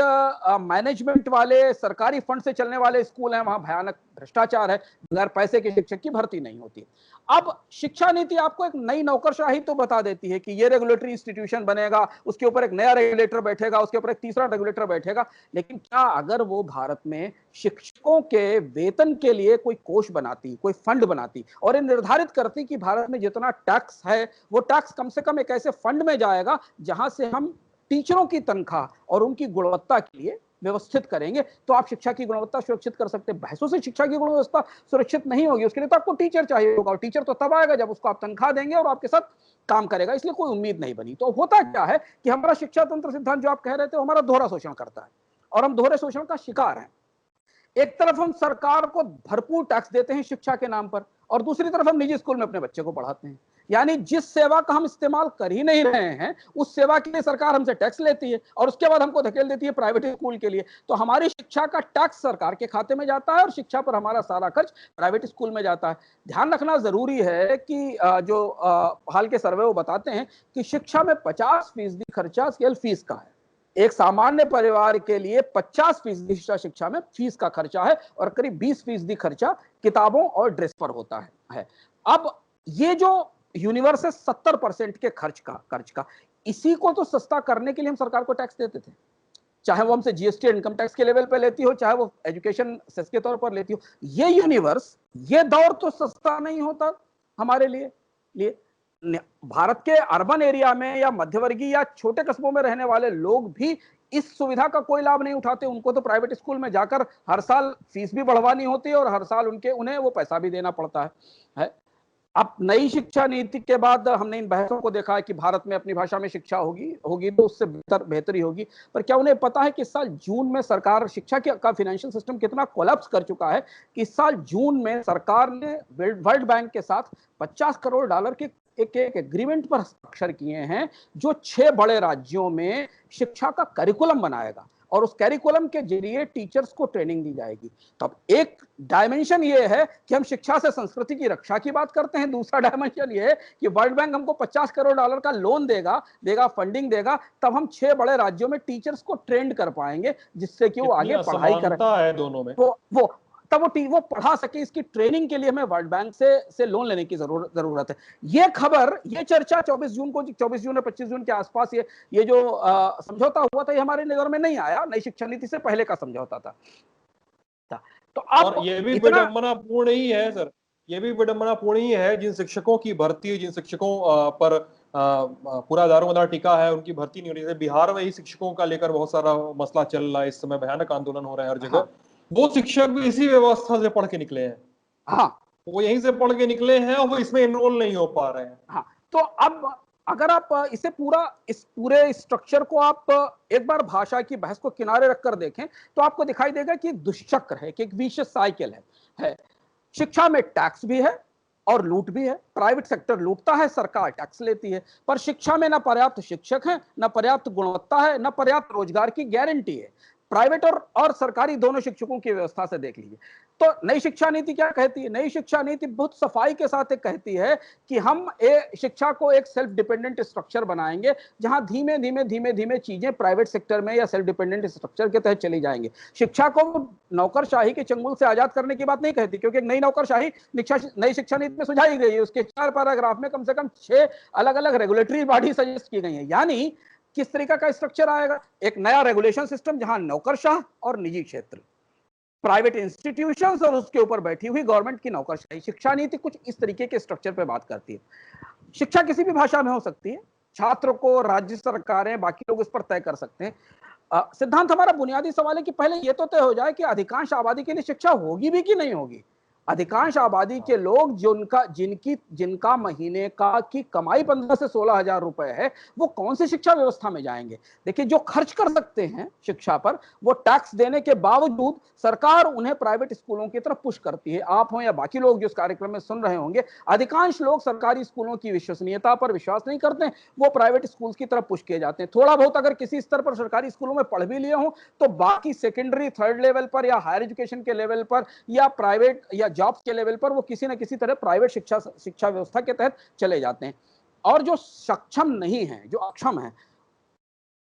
मैनेजमेंट वाले सरकारी फंड से चलने वाले स्कूल हैं, वहां भयानक भ्रष्टाचार है, बगैर पैसे के शिक्षक की भर्ती नहीं होती। अब शिक्षा नीति आपको एक नई नौकरशाही तो बता देती है कि ये रेगुलेटरी इंस्टीट्यूशन बनेगा, उस उसके ऊपर एक नया रेगुलेटर बैठेगा, उसके ऊपर एक तीसरा रेगुलेटर बैठेगा। लेकिन क्या अगर वो भारत में शिक्षकों के वेतन के लिए कोई कोष बनाती, कोई फंड बनाती और ये निर्धारित करती कि भारत में जितना टैक्स है वो टैक्स कम से कम एक ऐसे फंड में जाएगा जहां से हम टीचरों की तनख्वाह और उनकी गुणवत्ता के लिए व्यवस्थित करेंगे, तो आप शिक्षा की गुणवत्ता सुरक्षित कर सकते हैं। बहसों से शिक्षा की गुणवत्ता सुरक्षित नहीं होगी, उसके लिए तो आपको टीचर चाहिए होगा, और टीचर तो तब आएगा जब उसको आप तनख्वाह देंगे और आपके साथ काम करेगा। इसलिए कोई उम्मीद नहीं बनी। तो होता क्या है कि हमारा शिक्षा तंत्र सिद्धांत जो आप कह रहे थे, हमारा दोहरा शोषण करता है और हम दोहरे शोषण का शिकार हैं। एक तरफ हम सरकार को भरपूर टैक्स देते हैं शिक्षा के नाम पर, और दूसरी तरफ हम निजी स्कूल में अपने बच्चे को पढ़ाते हैं। यानी जिस सेवा का हम इस्तेमाल कर ही नहीं रहे हैं, उस सेवा के लिए सरकार हमसे टैक्स लेती है और उसके बाद हमको धकेल देती है प्राइवेट स्कूल के लिए। तो हमारी शिक्षा का टैक्स सरकार के खाते में जाता है और शिक्षा पर हमारा सारा खर्च प्राइवेट स्कूल में जाता है। ध्यान रखना जरूरी है कि जो हाल के सर्वे वो बताते हैं कि शिक्षा में 50% खर्चा केवल फीस का है। एक सामान्य परिवार के लिए 50% शिक्षा में फीस का खर्चा है और करीब 20% खर्चा किताबों और ड्रेस पर होता है। अब ये जो यूनिवर्स है 70% के खर्च का, इसी को तो सस्ता करने के लिए हम सरकार को टैक्स देते थे, चाहे वो हमसे जीएसटी इनकम टैक्स के लेवल पे लेती हो, चाहे वो एजुकेशन सेस के तौर पर लेती हो। ये यूनिवर्स, ये दौर तो सस्ता नहीं होता हमारे लिए। भारत के अर्बन एरिया में या मध्यवर्गीय या छोटे कस्बों में रहने वाले लोग भी इस सुविधा का कोई लाभ नहीं उठाते। उनको तो प्राइवेट स्कूल में जाकर हर साल फीस भी बढ़वानी होती है और हर साल उन्हें वो पैसा भी देना पड़ता है। अब नई शिक्षा नीति के बाद हमने इन बहसों को देखा है कि भारत में अपनी भाषा में शिक्षा होगी तो उससे बेहतरी होगी। पर क्या उन्हें पता है कि इस साल जून में सरकार शिक्षा का फाइनेंशियल सिस्टम कितना कोलैप्स कर चुका है कि इस साल जून में सरकार ने वर्ल्ड बैंक के साथ $50 करोड़ के एक एग्रीमेंट पर हस्ताक्षर किए हैं, जो 6 बड़े राज्यों में शिक्षा का करिकुलम बनाएगा और उस करिकुलम के जरिए टीचर्स को ट्रेनिंग दी जाएगी। तब एक डायमेंशन ये है कि हम शिक्षा से संस्कृति की रक्षा की बात करते हैं, दूसरा डायमेंशन ये है कि वर्ल्ड बैंक हमको $50 करोड़ का लोन देगा, फंडिंग देगा, तब हम 6 बड़े राज्यों में टीचर्स को ट्रेंड कर पाएंगे, जिससे कि वो आगे पढ़ाई करें, दोनों में वो तब वो पढ़ा सके। इसकी ट्रेनिंग के लिए हमें वर्ल्ड बैंक से लोन लेने की जरूरत है। ये खबर, ये चर्चा 24 जून और 25 जून के आसपास ये जो समझौता हुआ था, ये हमारे नजर में नहीं आया। नई शिक्षा नीति से पहले का समझौता था। तो अब ये भी विडंबनापूर्ण ही है सर, ये भी विडंबनापूर्ण ही है। जिन शिक्षकों की भर्ती, जिन शिक्षकों पर पूरा दारोमदार टिका है, उनकी भर्ती नहीं हो रही है। बिहार में ही शिक्षकों का लेकर बहुत सारा मसला चल रहा है, इस समय भयानक आंदोलन हो रहा है हर जगह। वो शिक्षक भी इसी व्यवस्था से पढ़ के निकले हैं। हाँ, वो यहीं से पढ़ के निकले हैं और वो इसमें एनरोल नहीं हो पा रहे हैं। हाँ, तो अब अगर आप इस पूरे स्ट्रक्चर को आप एक बार भाषा की बहस को किनारे रखकर देखें तो आपको दिखाई देगा कि एक दुष्चक्र है, कि एक विशियस साइकिल है। शिक्षा में टैक्स भी है और लूट भी है। प्राइवेट सेक्टर लूटता है, सरकार टैक्स लेती है। पर शिक्षा में न पर्याप्त शिक्षक हैं, न पर्याप्त गुणवत्ता है, न पर्याप्त रोजगार की गारंटी है। प्राइवेट और सरकारी दोनों शिक्षकों की व्यवस्था से देख लीजिए। तो नई शिक्षा नीति क्या कहती है? नई शिक्षा नीति बहुत सफाई के साथ एक कहती है कि हम शिक्षा को एक सेल्फ डिपेंडेंट स्ट्रक्चर बनाएंगे, जहां धीमे धीमे चीजें प्राइवेट सेक्टर में या सेल्फ डिपेंडेंट स्ट्रक्चर के तहत चली जाएंगे। शिक्षा को नौकरशाही के चंगुल से आजाद करने की बात नहीं कहती, क्योंकि एक नई नौकरशाही नई शिक्षा नीति में सुझाई गई है। उसके 4 पैराग्राफ में कम से कम 6 अलग अलग रेगुलेटरी बॉडी सजेस्ट की गई है। यानी किस तरीका का स्ट्रक्चर आएगा? एक नया रेगुलेशन सिस्टम, जहां नौकरशाह और निजी क्षेत्र, प्राइवेट इंस्टीट्यूशंस और उसके ऊपर बैठी हुई गवर्नमेंट की नौकरशाही। शिक्षा नीति कुछ इस तरीके के स्ट्रक्चर पे बात करती है। शिक्षा किसी भी भाषा में हो सकती है, छात्र को राज्य सरकारें, बाकी लोग इस पर तय कर सकते हैं। सिद्धांत, हमारा बुनियादी सवाल है कि पहले यह तो तय हो जाए कि अधिकांश आबादी के लिए शिक्षा होगी भी कि नहीं होगी। अधिकांश आबादी के लोग जिनका महीने का की कमाई 15 से 16 हजार रुपए है, वो कौन सी शिक्षा व्यवस्था में जाएंगे? देखिए, जो खर्च कर सकते हैं शिक्षा पर, वो टैक्स देने के बावजूद सरकार उन्हें प्राइवेट स्कूलों की तरफ पुश करती है। आप हो या बाकी लोग जो इस कार्यक्रम में सुन रहे होंगे, अधिकांश लोग सरकारी स्कूलों की विश्वसनीयता पर विश्वास नहीं करते, वो प्राइवेट स्कूल की तरफ पुश किए जाते हैं। थोड़ा बहुत अगर किसी स्तर पर सरकारी स्कूलों में पढ़ भी लिए हों, तो बाकी सेकेंडरी, थर्ड लेवल पर या हायर एजुकेशन के लेवल पर या प्राइवेट या जॉब्स के लेवल पर वो किसी न किसी तरह प्राइवेट शिक्षा व्यवस्था के तहत चले जाते हैं। और जो सक्षम नहीं है, जो अक्षम है,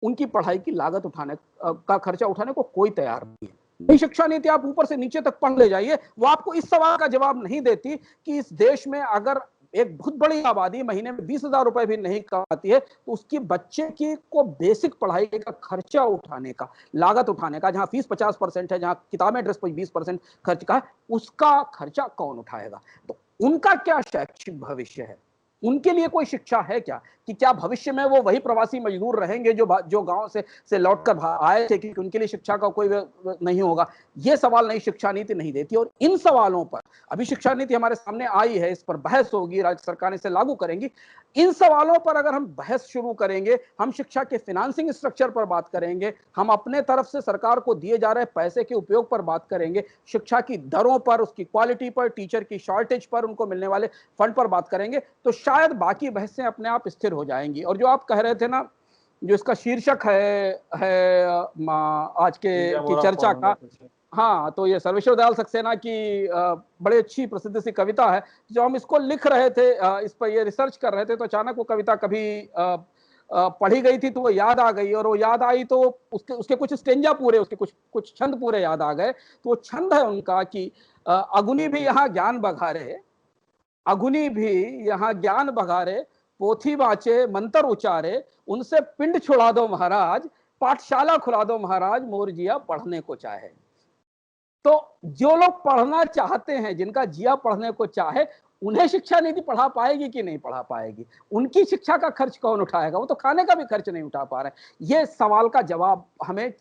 उनकी पढ़ाई की लागत उठाने का खर्चा उठाने को कोई तैयार नहीं है। नई शिक्षा नीति आप ऊपर से नीचे तक पढ़ ले जाइए, वो आपको इस सवाल का जवाब नहीं देती कि इस देश में अगर एक बहुत बड़ी आबादी महीने में 20,000 रुपए भी नहीं कमाती है, तो उसकी बच्चे की को बेसिक पढ़ाई का खर्चा उठाने का, लागत उठाने का, जहां फीस 50% है, जहां किताबें ड्रेस पर 20% खर्च का है, उसका खर्चा कौन उठाएगा? तो उनका क्या शैक्षिक भविष्य है? उनके लिए कोई शिक्षा है क्या? कि क्या भविष्य में वो वही प्रवासी मजदूर रहेंगे जो गांव से लौटकर आए थे, कि उनके लिए शिक्षा का कोई नहीं होगा? ये सवाल नई शिक्षा नीति नहीं देती। और इन सवालों पर अभी शिक्षा नीति हमारे सामने आई है, इस पर बहस होगी, राज्य सरकार इसे लागू करेंगी। इन सवालों पर अगर हम बहस शुरू करेंगे, हम शिक्षा के फाइनेंसिंग स्ट्रक्चर पर बात करेंगे, हम अपने तरफ से सरकार को दिए जा रहे पैसे के उपयोग पर बात करेंगे, शिक्षा की दरों पर, उसकी क्वालिटी पर, टीचर की शॉर्टेज पर, उनको मिलने वाले फंड पर बात करेंगे, तो शायद बाकी बहसें अपने आप स्थिर हो जाएंगी। और जो आप कह रहे थे ना, जो इसका शीर्षक है आज की चर्चा का, हाँ, तो ये सर्वेश्वर दयाल सक्सेना की बड़ी अच्छी प्रसिद्ध सी कविता है। जो हम इसको लिख रहे थे, इस पर ये रिसर्च कर रहे थे, तो अचानक वो कविता कभी पढ़ी गई थी, तो वो याद आ गई, और वो याद आई तो उसके कुछ स्टेंजा पूरे, उसके कुछ छंद पूरे याद आ गए। तो वो छंद है उनका कि अगुनी भी यहाँ ज्ञान बघारे, अगुनी भी यहाँ ज्ञान बघारे, पोथी बाचे मंत्र उचारे, उनसे पिंड छुड़ा दो महाराज, पाठशाला खुला दो महाराज, मोर जिया पढ़ने को चाहे। तो जो लोग पढ़ना चाहते हैं, जिनका जिया पढ़ने को चाहे, उन्हें शिक्षा नीति पढ़ा पाएगी कि नहीं पढ़ा पाएगी? उनकी शिक्षा का खर्च कौन उठाएगा? वो तो खाने का भी खर्च नहीं उठा पा रहे। ये सवाल का जवाब हमें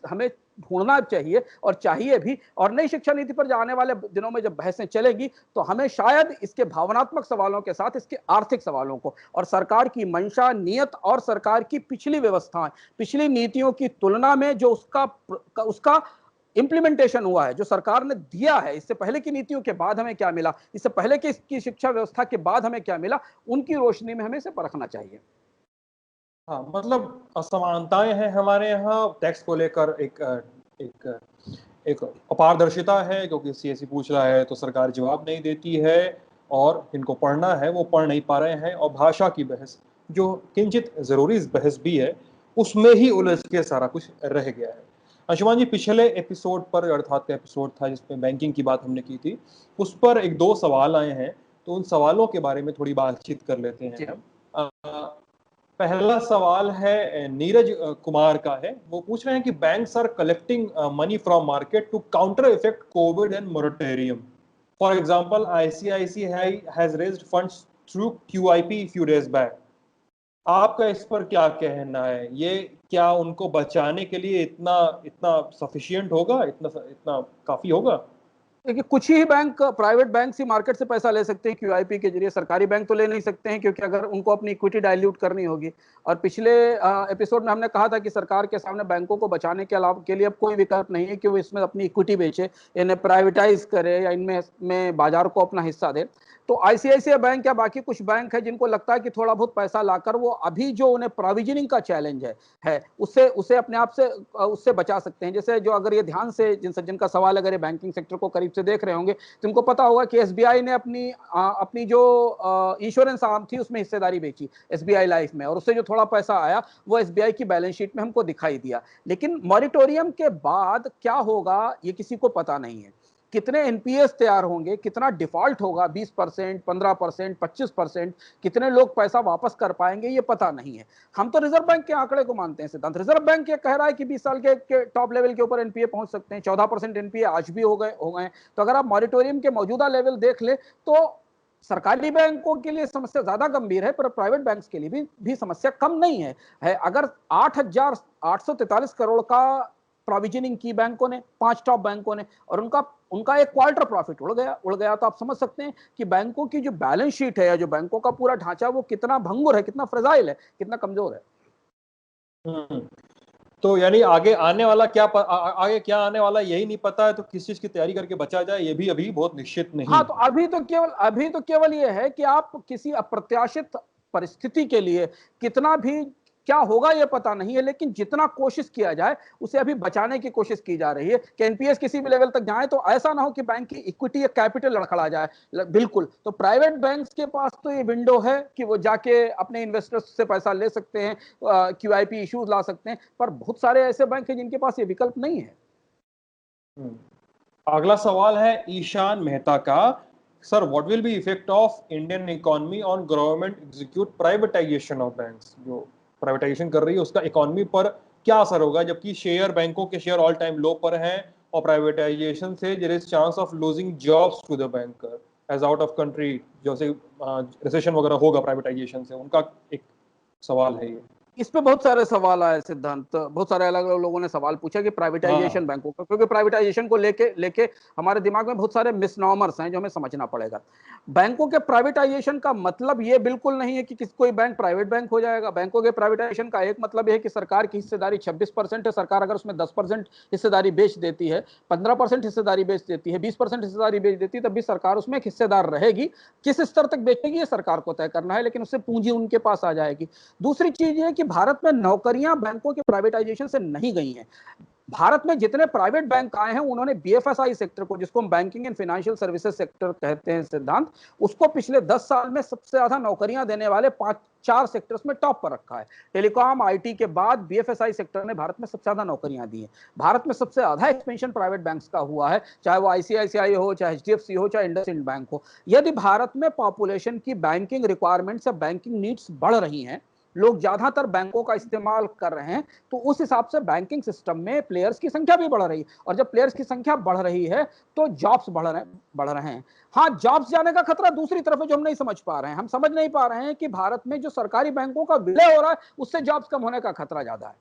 ढूंढना चाहिए, और चाहिए भी। और नई शिक्षा नीति पर आने वाले दिनों में जब बहसें चलेगी, तो हमें शायद इसके भावनात्मक सवालों के साथ इसके आर्थिक सवालों को, और सरकार की मंशा, नियत और सरकार की पिछली व्यवस्थाएं, पिछली नीतियों की तुलना में जो उसका इंप्लीमेंटेशन हुआ है, जो सरकार ने दिया है, इससे पहले की नीतियों के बाद हमें क्या मिला, इससे पहले की शिक्षा व्यवस्था के बाद हमें क्या मिला, उनकी रोशनी में हमें इसे परखना चाहिए। हाँ, मतलब असमानताएं हैं हमारे यहाँ टैक्स को लेकर। एक एक अपारदर्शिता है, क्योंकि सीएससी पूछ रहा है तो सरकार जवाब नहीं देती है, और इनको पढ़ना है वो पढ़ नहीं पा रहे हैं। और भाषा की बहस, जो किंचित जरूरी बहस भी है, उसमें ही उलझ के सारा कुछ रह गया है। अंशुमान जी, पिछले एपिसोड पर, अर्थात का एपिसोड था जिसमें बैंकिंग की बात हमने की थी, उस पर एक दो सवाल आए हैं, तो उन सवालों के बारे में थोड़ी बातचीत कर लेते हैं हम। पहला सवाल है नीरज कुमार का है। वो पूछ रहे हैं कि banks are collecting money from market to counter effect Covid and moratorium. For example, ICICI has raised funds through QIP few days back. आपका इस पर क्या कहना है? ये क्या उनको बचाने के लिए इतना इतना सफिशिएंट होगा, इतना इतना काफी होगा? देखिए, कुछ ही बैंक, प्राइवेट बैंक ही मार्केट से पैसा ले सकते हैं क्यूआईपी के जरिए, सरकारी बैंक तो ले नहीं सकते हैं, क्योंकि अगर उनको अपनी इक्विटी डाइल्यूट करनी होगी। और पिछले एपिसोड में हमने कहा था कि सरकार के सामने बैंकों को बचाने के अलावा के लिए अब कोई विकल्प नहीं है कि वो इसमें अपनी इक्विटी बेचे, इन्हें प्राइवेटाइज करे, या इनमें बाजार को अपना हिस्सा दे। तो आईसीआईसीआई बैंक या बाकी कुछ बैंक है जिनको लगता है कि थोड़ा बहुत पैसा लाकर वो अभी जो उन्हें प्रोविजनिंग का चैलेंज है उससे अपने आप से उससे बचा सकते हैं। जैसे जो, अगर ये ध्यान से जिनका सवाल, अगर ये बैंकिंग सेक्टर को करीब से देख रहे होंगे, तो उनको पता होगा कि एसबीआई ने अपनी जो इंश्योरेंस आर्म थी उसमें हिस्सेदारी बेची एसबीआई लाइफ में, और उससे जो थोड़ा पैसा आया वो एसबीआई की बैलेंस शीट में हमको दिखाई दिया। लेकिन मॉरिटोरियम के बाद क्या होगा ये किसी को पता नहीं है। कितने एनपीएस तैयार होंगे, कितना डिफॉल्ट होगा, 20%, 15%, 25%, कितने लोग पैसा वापस कर पाएंगे, ये पता नहीं है। हम तो रिजर्व बैंक के आंकड़े को मानते हैं सिद्धांत। रिजर्व बैंक ये कह रहा है कि 20 साल के टॉप लेवल के ऊपर एनपीए पहुंच सकते हैं, 14% एनपीए आज भी हो गए। तो अगर आप मॉरिटोरियम के मौजूदा लेवल देख ले, तो सरकारी बैंकों के लिए समस्या ज्यादा गंभीर है, पर प्राइवेट बैंक्स के लिए भी समस्या कम नहीं है। अगर 8,843 करोड़ का प्रोविजनिंग की बैंकों ने, 5 टॉप बैंकों ने, और उनका एक क्वार्टर प्रॉफिट उड़ गया, तो आप समझ सकते हैं कि बैंकों की जो बैलेंस शीट है, या जो बैंकों का पूरा ढांचा, वो कितना भंगुर है, कितना फ्रेजाइल है, कितना कमजोर है। तो यानी आगे आने वाला आगे क्या आने वाला यही नहीं पता है, तो किस चीज की तैयारी करके बचा जाए ये भी अभी बहुत निश्चित नहीं। हाँ, तो अभी तो केवल ये है कि आप किसी अप्रत्याशित परिस्थिति के लिए कितना भी, क्या होगा ये पता नहीं है, लेकिन जितना कोशिश किया जाए उसे अभी बचाने की कोशिश की जा रही है कि एनपीएस किसी भी लेवल तक जाए, तो ऐसा ना हो कि बैंक की इक्विटी या कैपिटल लड़खड़ा जाए। बिल्कुल, तो प्राइवेट बैंक्स के पास तो ये विंडो है कि वो जाके अपने इन्वेस्टर्स से पैसा ले सकते हैं, क्यूआईपी इश्यूज ला सकते हैं, पर बहुत सारे ऐसे बैंक हैं जिनके पास ये विकल्प नहीं है। अगला सवाल है ईशान मेहता का। Sir, what will be effect of Indian economy on government execute privatisation of banks? जो प्राइवेटाइजेशन कर रही है उसका इकोनॉमी पर क्या असर होगा, जबकि शेयर, बैंकों के शेयर ऑल टाइम लो पर हैं, और प्राइवेटाइजेशन से there is chance of losing jobs to the banker as out of country, जैसे रिसेशन वगैरह होगा प्राइवेटाइजेशन से, उनका एक सवाल है ये। इस पे बहुत सारे सवाल आए सिद्धांत, बहुत सारे अलग अलग लोगों ने सवाल पूछा कि प्राइवेटाइजेशन हाँ, बैंकों का, क्योंकि प्राइवेटाइजेशन को लेके लेके हमारे दिमाग में बहुत सारे मिसनॉमर्स हैं जो हमें समझना पड़ेगा। बैंकों के प्राइवेटाइजेशन का मतलब ये बिल्कुल नहीं है कि कोई बैंक प्राइवेट बैंक हो जाएगा। बैंकों के प्राइवेटाइजेशन का एक मतलब यह है कि सरकार की हिस्सेदारी 26% है, सरकार अगर उसमें 10% हिस्सेदारी बेच देती है, 15% हिस्सेदारी बेच देती है, 20% हिस्सेदारी बेच देती है, तब भी सरकार उसमें एक हिस्सेदार रहेगी। किस स्तर तक बेचेगी ये सरकार को तय करना है, लेकिन उससे पूंजी उनके पास आ जाएगी। दूसरी चीज ये कि भारत में नौकरियां बैंकों के प्राइवेटाइजेशन से नहीं गई हैं। भारत में जितने प्राइवेट बैंक आए हैं उन्होंने बीएफएसआई सेक्टर को, जिसको हम banking and financial services sector कहते हैं सिद्धांत, उसको पिछले 10 साल में सबसे ज्यादा नौकरियां देने वाले 4 सेक्टर्स में टॉप पर रखा है। टेलीकॉम, आईटी के बाद बीएफएसआई सेक्टर ने भारत में सबसे ज्यादा नौकरियां दी हैं। भारत में सबसे ज्यादा एक्सपेंशन प्राइवेट बैंक्स का हुआ है, चाहे वो आईसीआईसीआई हो, चाहे एचडीएफसी हो, चाहे इंडसइंड बैंक हो। यदि भारत में पॉपुलेशन की बैंकिंग रिक्वायरमेंट्स या बैंकिंग नीड्स बढ़ रही हैं, लोग ज्यादातर बैंकों का इस्तेमाल कर रहे हैं, तो उस हिसाब से बैंकिंग सिस्टम में प्लेयर्स की संख्या भी बढ़ रही है। और जब प्लेयर्स की संख्या बढ़ रही है तो जॉब्स बढ़ रहे हैं। हाँ, जॉब्स जाने का खतरा दूसरी तरफ है जो हम नहीं समझ पा रहे हैं। हम समझ नहीं पा रहे हैं कि भारत में जो सरकारी बैंकों का विलय हो रहा है उससे जॉब्स कम होने का खतरा ज्यादा है।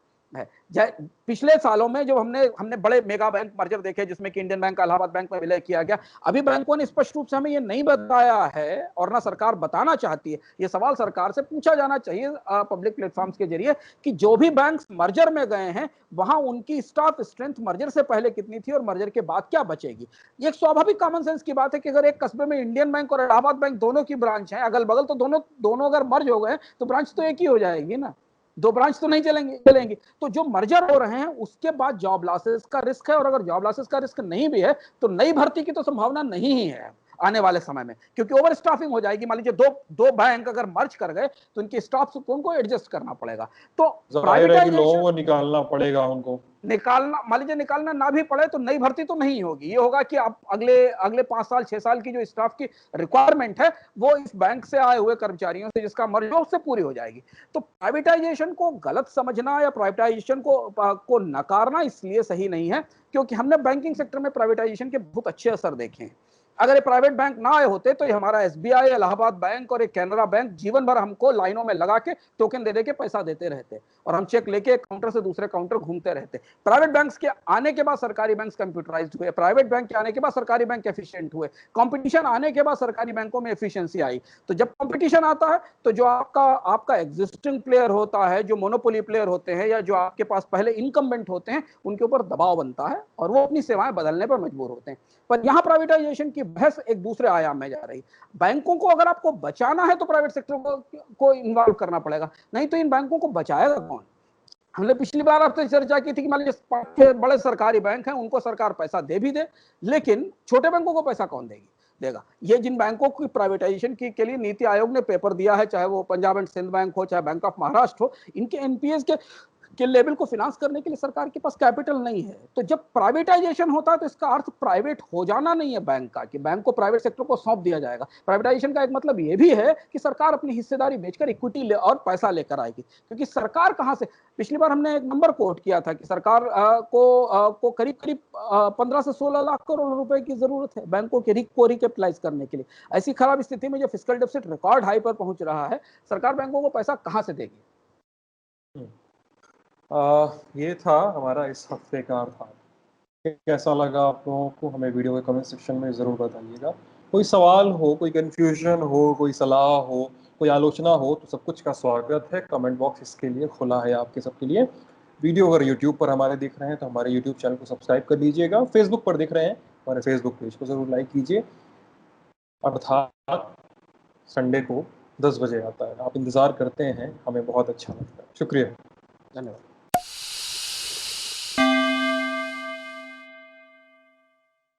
पिछले सालों में जो हमने बड़े मेगा बैंक मर्जर देखे, जिसमें कि इंडियन बैंक इलाहाबाद बैंक में विलय किया गया, अभी बैंकों ने स्पष्ट रूप से हमें ये नहीं बताया है और ना सरकार बताना चाहती है। ये सवाल सरकार से पूछा जाना चाहिए पब्लिक प्लेटफॉर्म्स के जरिए कि जो भी बैंक मर्जर में गए हैं वहां उनकी स्टाफ स्ट्रेंथ मर्जर से पहले कितनी थी और मर्जर के बाद क्या बचेगी। ये एक स्वाभाविक कॉमन सेंस की बात है कि अगर एक कस्बे में इंडियन बैंक और इलाहाबाद बैंक दोनों की ब्रांच है अगल बगल, तो दोनों अगर मर्ज हो गए तो ब्रांच तो एक ही हो जाएगी ना, दो ब्रांच तो नहीं चलेंगी। तो जो मर्जर हो रहे हैं उसके बाद जॉब लॉसेस का रिस्क है, और अगर जॉब लॉसेस का रिस्क नहीं भी है तो नई भर्ती की तो संभावना नहीं ही है आने वाले समय में, क्योंकि ओवर स्टाफिंग हो जाएगी। मान लीजिए दो बैंक अगर मर्ज कर गए तो इनकी स्टाफ को उनको एडजस्ट करना पड़ेगा। तो जाहिर है कि लोगों को निकालना पड़ेगा, उनको मान लीजिए निकालना ना भी पड़े तो नई भर्ती तो नहीं होगी। ये होगा कि आप अगले 5 साल 6 साल की जो स्टाफ की रिक्वायरमेंट है वो इस बैंक से आए हुए कर्मचारियों से जिसका मर्ज हो उससे पूरी हो जाएगी। तो प्राइवेटाइजेशन को गलत समझना या प्राइवेटाइजेशन को नकारना इसलिए सही नहीं है क्योंकि हमने बैंकिंग सेक्टर में प्राइवेटाइजेशन के बहुत अच्छे असर देखे हैं। अगर ये प्राइवेट बैंक ना आए होते तो ये हमारा एसबीआई, इलाहाबाद बैंक और एक कैनरा बैंक जीवन भर हमको लाइनों में लगा के टोकन दे के पैसा देते रहते और हम चेक लेके एक काउंटर से दूसरे काउंटर घूमते रहते। प्राइवेट बैंक्स के आने के बाद सरकारी बैंक कंप्यूटराइज्ड हुए, प्राइवेट बैंक के आने के बाद सरकारी बैंक एफिशिएंट हुए, कंपटीशन आने के बाद सरकारी बैंकों में एफिशिएंसी आई। तो जब कंपटीशन आता है तो जो आपका एग्जिस्टिंग प्लेयर होता है, जो मोनोपोली प्लेयर होते हैं या जो आपके पास पहले इनकम्बेंट होते हैं, उनके ऊपर दबाव बनता है और वो अपनी सेवाएं बदलने पर मजबूर होते हैं। पर यहां प्राइवेटाइजेशन की बहस एक दूसरे आयाम में जा रही। बैंकों को अगर आपको बचाना है तो प्राइवेट सेक्टर को इन्वॉल्व करना पड़ेगा, नहीं तो इन बैंकों को बचाएगा कौन। हमने पिछली बार आपसे चर्चा की थी कि मान लीजिए बड़े सरकारी बैंक हैं उनको सरकार पैसा दे भी दे, लेकिन छोटे बैंकों को पैसा कौन देगा। ये जिन बैंकों की प्राइवेटाइजेशन के लिए नीति आयोग ने पेपर दिया है, चाहे वो पंजाब एंड सिंध बैंक हो, चाहे बैंक ऑफ महाराष्ट्र हो, इनके एनपीएस के लेवल को फिनांस करने के लिए सरकार के पास कैपिटल नहीं है। तो जब प्राइवेटाइजेशन होता है तो इसका अर्थ प्राइवेट हो जाना नहीं है बैंक का, कि बैंक को प्राइवेट सेक्टर को सौंप दिया जाएगा। प्राइवेटाइजेशन का एक मतलब यह भी है कि सरकार अपनी हिस्सेदारी बेचकर इक्विटी और पैसा लेकर आएगी, क्योंकि सरकार कहां से, पिछली बार हमने एक नंबर कोट किया था कि सरकार को करीब 15 से 16 लाख करोड़ रुपए की जरूरत है बैंकों के रिकैपिटलाइज करने के लिए। ऐसी खराब स्थिति में जब फिस्कल डेफिसिट रिकॉर्ड हाई पर पहुंच रहा है, सरकार बैंकों को पैसा कहां से देगी। ये था हमारा इस हफ्ते का अर्थात। कैसा लगा आप लोगों को, हमें वीडियो के कमेंट सेक्शन में ज़रूर बताइएगा। कोई सवाल हो, कोई कन्फ्यूजन हो, कोई सलाह हो, कोई आलोचना हो, तो सब कुछ का स्वागत है। कमेंट बॉक्स इसके लिए खुला है आपके सबके लिए। वीडियो अगर यूट्यूब पर हमारे देख रहे हैं तो हमारे यूट्यूब चैनल को सब्सक्राइब कर लीजिएगा। फेसबुक पर देख रहे हैं हमारे फेसबुक पेज को ज़रूर लाइक कीजिए। अर्थात संडे को 10 बजे आता है, आप इंतज़ार करते हैं, हमें बहुत अच्छा लगता है। शुक्रिया, धन्यवाद।